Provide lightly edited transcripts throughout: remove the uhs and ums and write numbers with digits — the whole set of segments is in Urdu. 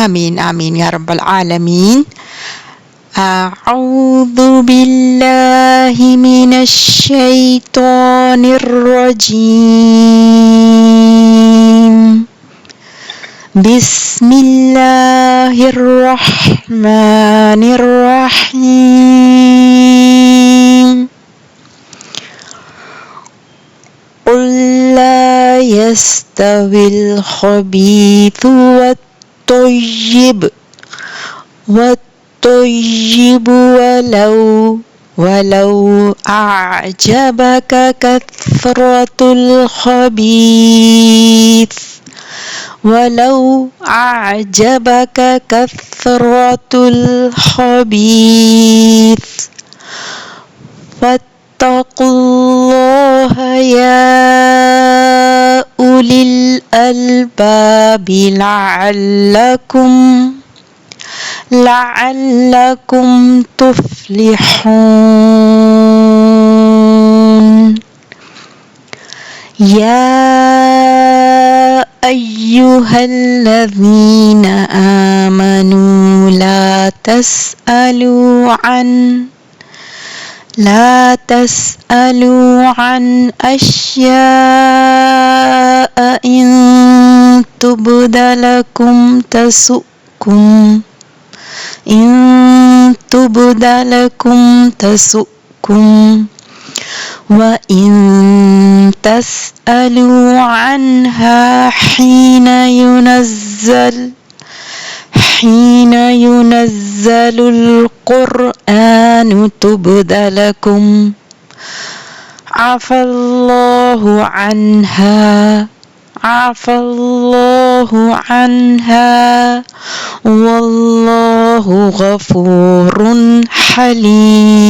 آمین آمین یا رب العالمین. اعوذ باللہ من الشیطان الرجیم. بسم اللہ الرحمن الرحیم. قل لا يستوي الخبيث والطيب ولو أعجبك كثرة الخبيث فاتقوا الله يا أولي الألباب لعلكم تفلحون. يا أيها الذين آمنوا لا تسألوا عن أشياء إن تبد لكم تسؤكم وإن تسألوا عنها حين ينزل القرآن تبد لكم عفى الله عنها والله غفور حلیم.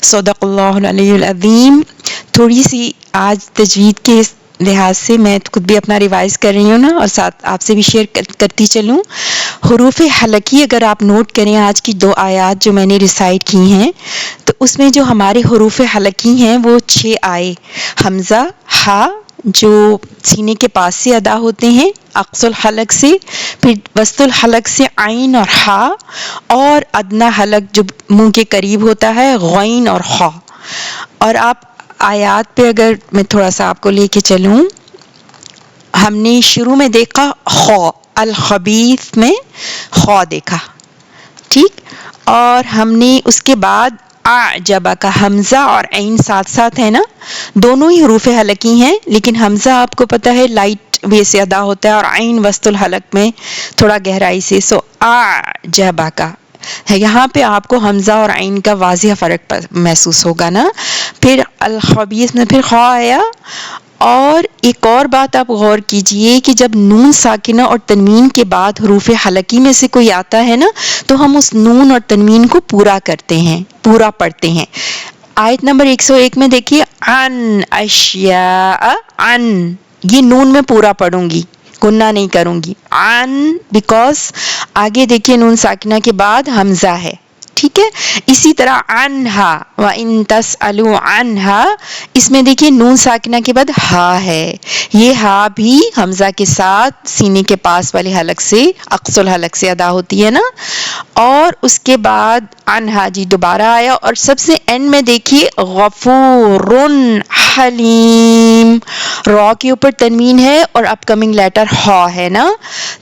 صدق اللہ العلی العظیم. تھوڑی سی آج تجوید کے لحاظ سے میں خود بھی اپنا ریوائز کر رہی ہوں نا، اور ساتھ آپ سے بھی شیئر کرتی چلوں. حروف حلقی اگر آپ نوٹ کریں، آج کی 2 آیات جو میں نے ریسائٹ کی ہیں، تو اس میں جو ہمارے حروف حلقی ہیں وہ 6 آئے. حمزہ، ہا جو سینے کے پاس سے ادا ہوتے ہیں اقصی الحلق سے، پھر وسط الحلق سے عین اور ہا، اور ادنی حلق جو منہ کے قریب ہوتا ہے غین اور خا. اور آپ آیات پہ اگر میں تھوڑا سا آپ کو لے کے چلوں، ہم نے شروع میں دیکھا خا، الخبیث میں خا دیکھا، ٹھیک، اور ہم نے اس کے بعد اعجبا کا حمزہ اور عین ساتھ ساتھ ہے نا، دونوں ہی حروف حلقی ہیں، لیکن حمزہ آپ کو پتہ ہے لائٹ وے سے ادا ہوتا ہے اور عین وسط الحلق میں تھوڑا گہرائی سے. سو اعجبا کا ہے، یہاں پہ آپ کو حمزہ اور عین کا واضح فرق محسوس ہوگا نا. پھر الخبیث میں پھر خا آیا. اور ایک اور بات آپ غور کیجئے کہ جب نون ساکنہ اور تنوین کے بعد حروف حلقی میں سے کوئی آتا ہے نا، تو ہم اس نون اور تنوین کو پورا کرتے ہیں، پورا پڑھتے ہیں. آیت نمبر 101 میں دیکھیے عن اشیاء، عن یہ نون میں پورا پڑھوں گی، گنہ نہیں کروں گی. عن بیکاز آگے دیکھیے نون ساکنہ کے بعد حمزہ ہے، ٹھیک ہے. اسی طرح عنہا وَإِن تَسْأَلُوا عَنْهَا، اس میں دیکھیے نون ساکنہ کے بعد ہا ہے، یہ ہا بھی حمزہ کے ساتھ سینے کے پاس والے حلق سے اقصی الحلق سے ادا ہوتی ہے نا. اور اس کے بعد عنہا جی دوبارہ آیا، اور سب سے اینڈ میں دیکھیے غفور حلیم، را کے اوپر تنوین ہے اور اپ کمنگ لیٹر ہا ہے نا،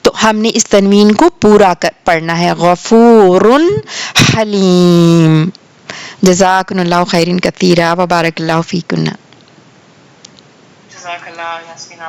تو ہم نے اس تنوین کو پورا پڑھنا ہے، غفور حلیم. جزاکن اللہ خیرن کثیرا وبارک اللہ فیکن. جزاک اللہ یاسمین.